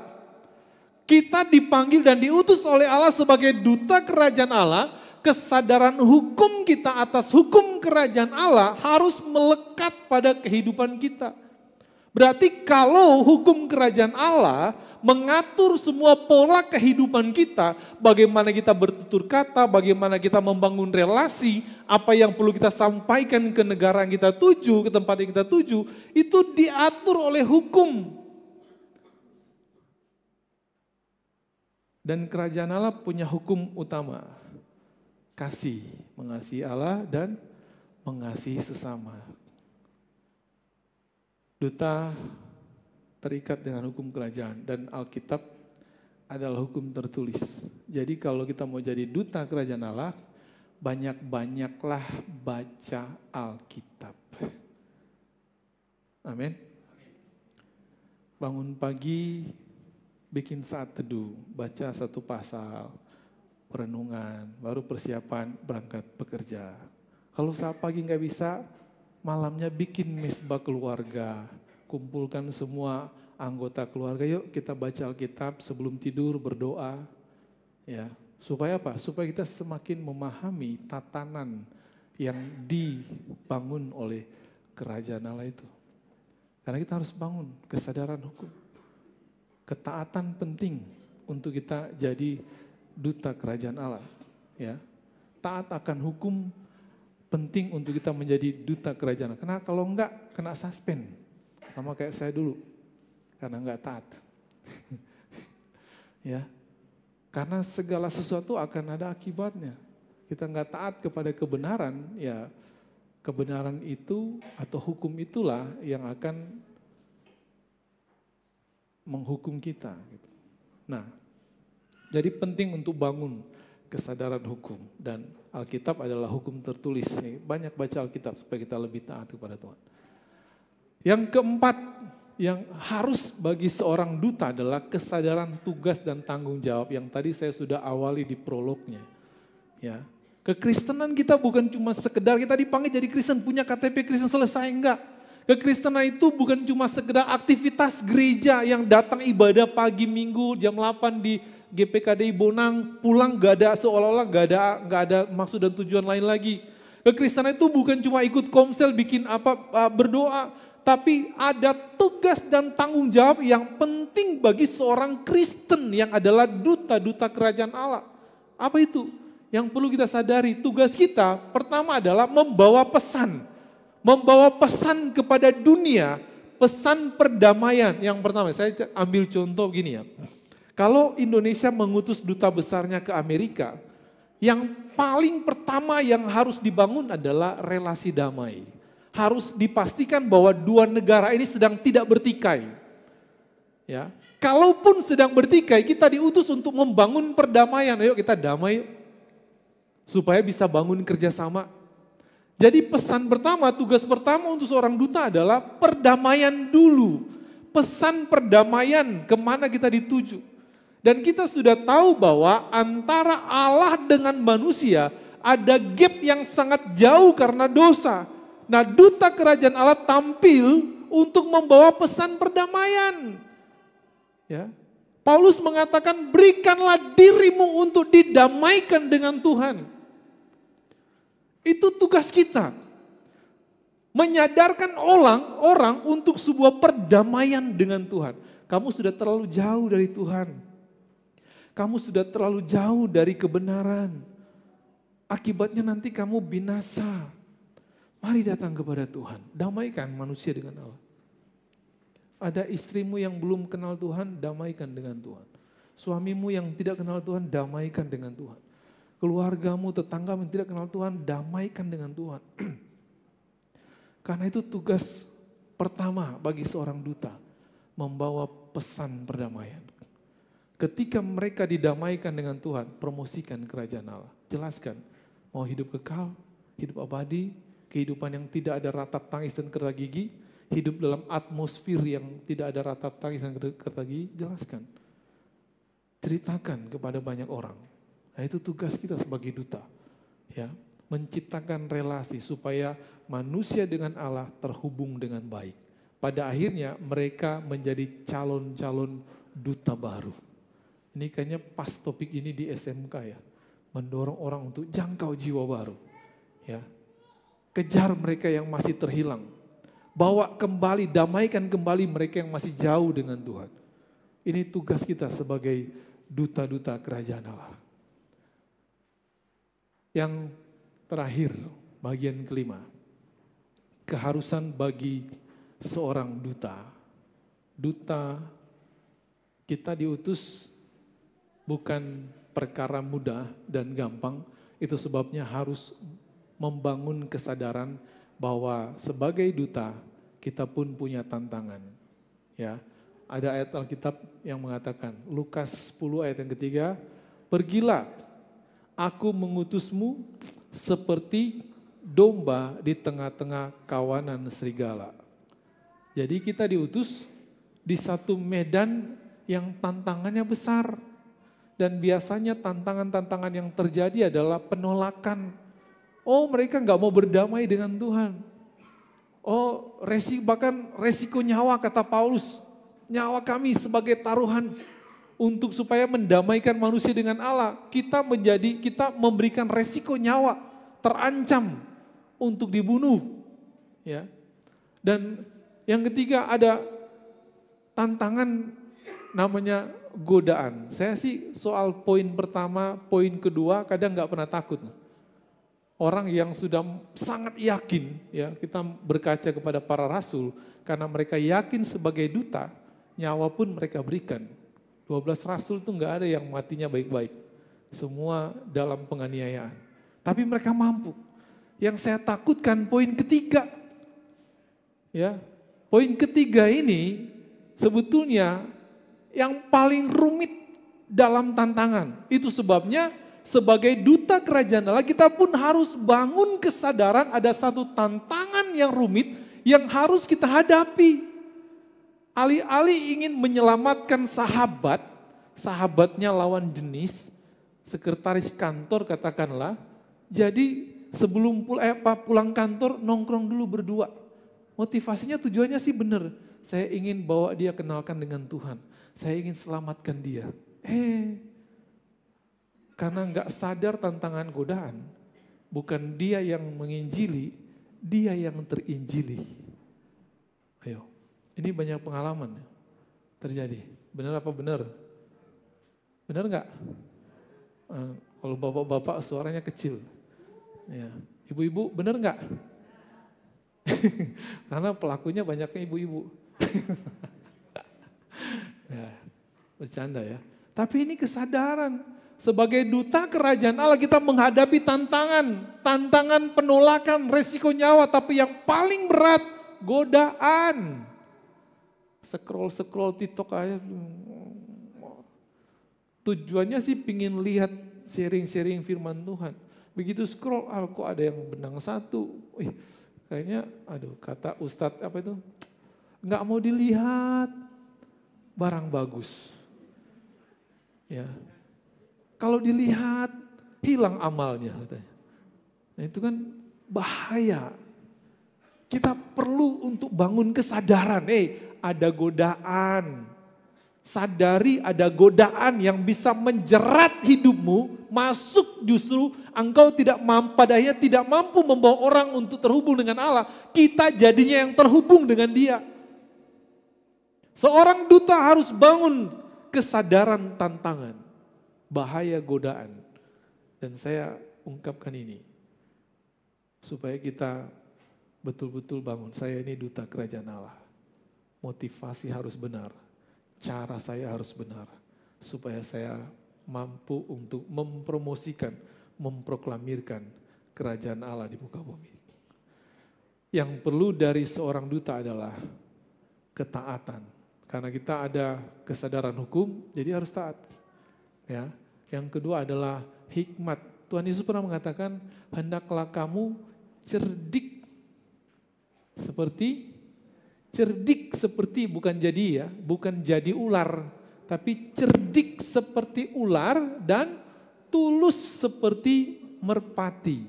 Kita dipanggil dan diutus oleh Allah sebagai duta kerajaan Allah. Kesadaran hukum kita atas hukum kerajaan Allah harus melekat pada kehidupan kita. Berarti kalau hukum kerajaan Allah mengatur semua pola kehidupan kita, bagaimana kita bertutur kata, bagaimana kita membangun relasi, apa yang perlu kita sampaikan ke negara yang kita tuju, ke tempat yang kita tuju, itu diatur oleh hukum. Dan kerajaan Allah punya hukum utama. Kasih, mengasihi Allah dan mengasihi sesama. Duta terikat dengan hukum kerajaan dan Alkitab adalah hukum tertulis. Jadi kalau kita mau jadi duta kerajaan Allah, banyak-banyaklah baca Alkitab. Amin. Bangun pagi, bikin saat teduh, baca satu pasal, perenungan, baru persiapan berangkat bekerja. Kalau saat pagi nggak bisa, malamnya bikin mesbah keluarga, kumpulkan semua anggota keluarga, yuk kita baca Alkitab sebelum tidur, berdoa. Ya, supaya apa? Supaya kita semakin memahami tatanan yang dibangun oleh kerajaan Allah itu. Karena kita harus bangun kesadaran hukum. Ketaatan penting untuk kita jadi duta kerajaan Allah. Ya, taat akan hukum penting untuk kita menjadi duta kerajaan Allah. Karena kalau enggak, kena suspend. Sama kayak saya dulu, karena enggak taat. Ya, karena segala sesuatu akan ada akibatnya. Kita enggak taat kepada kebenaran, ya kebenaran itu atau hukum itulah yang akan menghukum kita. Nah, jadi penting untuk bangun kesadaran hukum. Dan Alkitab adalah hukum tertulis. Banyak baca Alkitab supaya kita lebih taat kepada Tuhan. Yang keempat, yang harus bagi seorang duta adalah kesadaran tugas dan tanggung jawab. Yang tadi saya sudah awali di prolognya. Ya, kekristenan kita bukan cuma sekedar kita dipanggil jadi Kristen, punya KTP Kristen selesai, enggak. Kekristenan itu bukan cuma sekedar aktivitas gereja yang datang ibadah pagi minggu jam 8 di GPKDI Bonang, pulang gak ada, seolah-olah gak ada maksud dan tujuan lain lagi. Kekristenan itu bukan cuma ikut komsel bikin apa berdoa, tapi ada tugas dan tanggung jawab yang penting bagi seorang Kristen yang adalah duta-duta kerajaan Allah. Apa itu? Yang perlu kita sadari, tugas kita pertama adalah membawa pesan. Membawa pesan kepada dunia, pesan perdamaian. Yang pertama, saya ambil contoh gini ya. Kalau Indonesia mengutus duta besarnya ke Amerika, yang paling pertama yang harus dibangun adalah relasi damai. Harus dipastikan bahwa dua negara ini sedang tidak bertikai. Ya, kalaupun sedang bertikai, kita diutus untuk membangun perdamaian. Ayo kita damai supaya bisa bangun kerjasama. Jadi pesan pertama, tugas pertama untuk seorang duta adalah perdamaian dulu. Pesan perdamaian kemana kita dituju. Dan kita sudah tahu bahwa antara Allah dengan manusia ada gap yang sangat jauh karena dosa. Nah, duta kerajaan Allah tampil untuk membawa pesan perdamaian. Ya. Paulus mengatakan, berikanlah dirimu untuk didamaikan dengan Tuhan. Itu tugas kita. Menyadarkan orang untuk sebuah perdamaian dengan Tuhan. Kamu sudah terlalu jauh dari Tuhan. Kamu sudah terlalu jauh dari kebenaran. Akibatnya nanti kamu binasa. Mari datang kepada Tuhan. Damaikan manusia dengan Allah. Ada istrimu yang belum kenal Tuhan, damaikan dengan Tuhan. Suamimu yang tidak kenal Tuhan, damaikan dengan Tuhan. Keluargamu, tetanggamu yang tidak kenal Tuhan, damaikan dengan Tuhan. Karena itu tugas pertama bagi seorang duta, membawa pesan perdamaian. Ketika mereka didamaikan dengan Tuhan, promosikan kerajaan Allah. Jelaskan, mau hidup kekal, hidup abadi, kehidupan yang tidak ada ratap tangis dan kerta gigi, hidup dalam atmosfer yang tidak ada ratap tangis dan kerta gigi, jelaskan. Ceritakan kepada banyak orang. Nah, itu tugas kita sebagai duta. Ya, menciptakan relasi supaya manusia dengan Allah terhubung dengan baik. Pada akhirnya mereka menjadi calon-calon duta baru. Ini kayaknya pas topik ini di SMK ya. Mendorong orang untuk jangkau jiwa baru. Ya. Kejar mereka yang masih terhilang. Bawa kembali, damaikan kembali mereka yang masih jauh dengan Tuhan. Ini tugas kita sebagai duta-duta kerajaan Allah. Yang terakhir, bagian kelima. Keharusan bagi seorang duta. Duta, kita diutus bukan perkara mudah dan gampang. Itu sebabnya harus membangun kesadaran bahwa sebagai duta, kita pun punya tantangan. Ya, ada ayat Alkitab yang mengatakan, Lukas 10 ayat yang ketiga, pergilah, aku mengutusmu seperti domba di tengah-tengah kawanan serigala. Jadi kita diutus di satu medan yang tantangannya besar. Dan biasanya tantangan-tantangan yang terjadi adalah penolakan. Oh, mereka nggak mau berdamai dengan Tuhan. Oh, bahkan resiko nyawa, kata Paulus. Nyawa kami sebagai taruhan untuk supaya mendamaikan manusia dengan Allah. Kita memberikan resiko nyawa, terancam untuk dibunuh. Ya. Dan yang ketiga ada tantangan namanya godaan. Saya sih soal poin pertama, poin kedua kadang nggak pernah takut. Orang yang sudah sangat yakin, ya kita berkaca kepada para rasul, karena mereka yakin sebagai duta, nyawa pun mereka berikan. 12 rasul itu nggak ada yang matinya baik-baik. Semua dalam penganiayaan. Tapi mereka mampu. Yang saya takutkan poin ketiga. Ya, poin ketiga ini sebetulnya yang paling rumit dalam tantangan. Itu sebabnya sebagai duta kerajaan Allah kita pun harus bangun kesadaran ada satu tantangan yang rumit yang harus kita hadapi. Alih-alih ingin menyelamatkan sahabatnya lawan jenis, sekretaris kantor katakanlah, jadi sebelum pulang kantor nongkrong dulu berdua. Motivasinya tujuannya sih benar, saya ingin bawa dia kenalkan dengan Tuhan. Saya ingin selamatkan dia. Karena nggak sadar tantangan godaan, bukan dia yang menginjili, dia yang terinjili. Ayo, ini banyak pengalaman terjadi. Benar apa benar? Benar nggak? Kalau bapak-bapak suaranya kecil. Ya. Ibu-ibu benar nggak? Karena pelakunya banyaknya ibu-ibu. Ya, bercanda ya. Tapi ini kesadaran. Sebagai duta kerajaan Allah kita menghadapi tantangan penolakan, resiko nyawa. Tapi yang paling berat, godaan. Scroll TikTok aja. Tujuannya sih pingin lihat sharing-sharing firman Tuhan. Begitu scroll, kok ada yang benang satu. Kayaknya, kata Ustadz apa itu, nggak mau dilihat. Barang bagus. Ya. Kalau dilihat hilang amalnya katanya. Nah, itu kan bahaya. Kita perlu untuk bangun kesadaran, ada godaan. Sadari ada godaan yang bisa menjerat hidupmu, masuk justru engkau padahal tidak mampu membawa orang untuk terhubung dengan Allah. Kita jadinya yang terhubung dengan Dia. Seorang duta harus bangun kesadaran tantangan, bahaya godaan. Dan saya ungkapkan ini, supaya kita betul-betul bangun. Saya ini duta kerajaan Allah. Motivasi harus benar, cara saya harus benar. Supaya saya mampu untuk mempromosikan, memproklamirkan kerajaan Allah di muka bumi. Yang perlu dari seorang duta adalah ketaatan. Karena kita ada kesadaran hukum, jadi harus taat. Ya. Yang kedua adalah hikmat. Tuhan Yesus pernah mengatakan, hendaklah kamu cerdik seperti bukan jadi ular, tapi cerdik seperti ular dan tulus seperti merpati.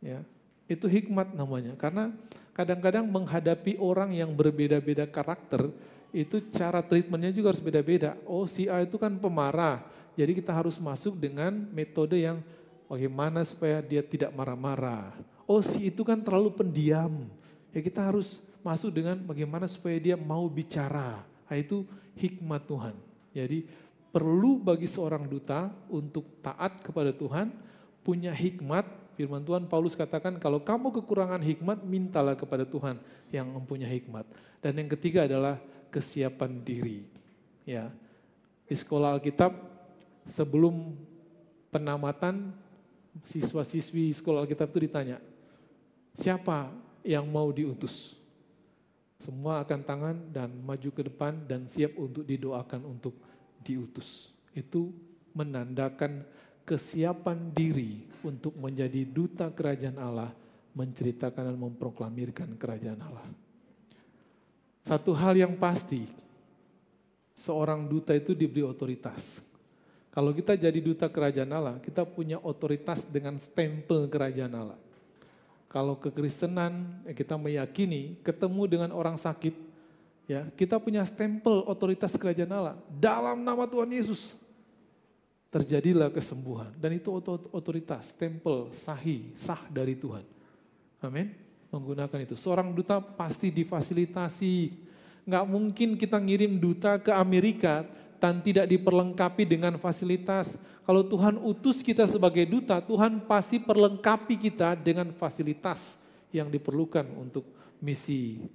Ya, itu hikmat namanya. Karena kadang-kadang menghadapi orang yang berbeda-beda karakter, itu cara treatmentnya juga harus beda-beda. Oh, si A itu kan pemarah, jadi kita harus masuk dengan metode yang bagaimana supaya dia tidak marah-marah. Oh, si itu kan terlalu pendiam, ya kita harus masuk dengan bagaimana supaya dia mau bicara. Nah, itu hikmat Tuhan. Jadi perlu bagi seorang duta untuk taat kepada Tuhan, punya hikmat. Firman Tuhan Paulus katakan kalau kamu kekurangan hikmat, mintalah kepada Tuhan yang mempunyai hikmat. Dan yang ketiga adalah kesiapan diri. Ya, di sekolah Alkitab sebelum penamatan siswa-siswi sekolah Alkitab itu ditanya, siapa yang mau diutus? Semua akan tangan dan maju ke depan dan siap untuk didoakan untuk diutus. Itu menandakan kesiapan diri untuk menjadi duta kerajaan Allah, menceritakan dan memproklamirkan kerajaan Allah. Satu hal yang pasti, seorang duta itu diberi otoritas. Kalau kita jadi duta kerajaan Allah, kita punya otoritas dengan stempel kerajaan Allah. Kalau kekristenan, kita meyakini ketemu dengan orang sakit, ya kita punya stempel otoritas kerajaan Allah. Dalam nama Tuhan Yesus, terjadilah kesembuhan. Dan itu otoritas, stempel, sah dari Tuhan. Amin. Menggunakan itu. Seorang duta pasti difasilitasi. Nggak mungkin kita ngirim duta ke Amerika dan tidak diperlengkapi dengan fasilitas. Kalau Tuhan utus kita sebagai duta, Tuhan pasti perlengkapi kita dengan fasilitas yang diperlukan untuk misi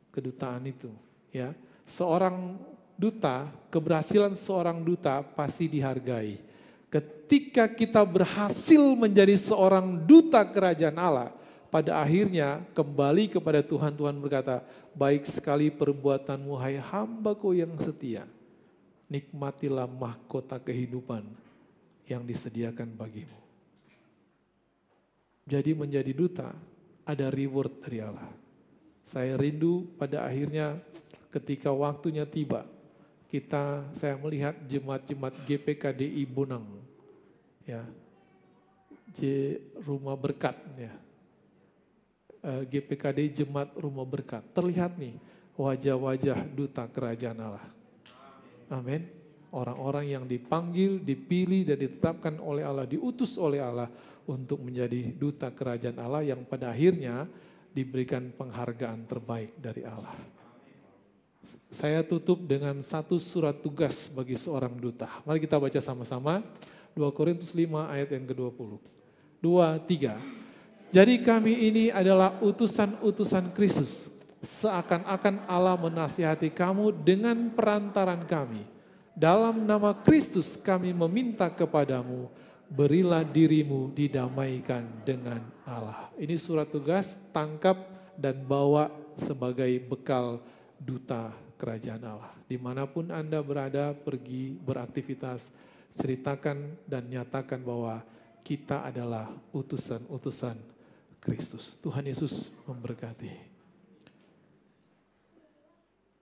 kedutaan itu. Ya, seorang duta, keberhasilan seorang duta pasti dihargai. Ketika kita berhasil menjadi seorang duta kerajaan Allah, pada akhirnya kembali kepada Tuhan, Tuhan berkata, baik sekali perbuatanmu hai hamba-Ku yang setia. Nikmatilah mahkota kehidupan yang disediakan bagimu. Jadi menjadi duta ada reward dari Allah. Saya rindu pada akhirnya ketika waktunya tiba, saya melihat jemaat-jemaat GPKDI Bonang, ya, Rumah Berkat, ya, GPKDI Jemaat Rumah Berkat. Terlihat nih wajah-wajah duta kerajaan Allah. Amin. Orang-orang yang dipanggil, dipilih dan ditetapkan oleh Allah, diutus oleh Allah untuk menjadi duta kerajaan Allah yang pada akhirnya diberikan penghargaan terbaik dari Allah. Saya tutup dengan satu surat tugas bagi seorang duta. Mari kita baca sama-sama 2 Korintus 5 ayat yang ke-20. 2, 3. Jadi kami ini adalah utusan-utusan Kristus. Seakan-akan Allah menasihati kamu dengan perantaran kami. Dalam nama Kristus kami meminta kepadamu, berilah dirimu didamaikan dengan Allah. Ini surat tugas, tangkap dan bawa sebagai bekal duta kerajaan Allah. Dimanapun Anda berada, pergi beraktivitas, ceritakan dan nyatakan bahwa kita adalah utusan-utusan Kristus. Tuhan Yesus memberkati.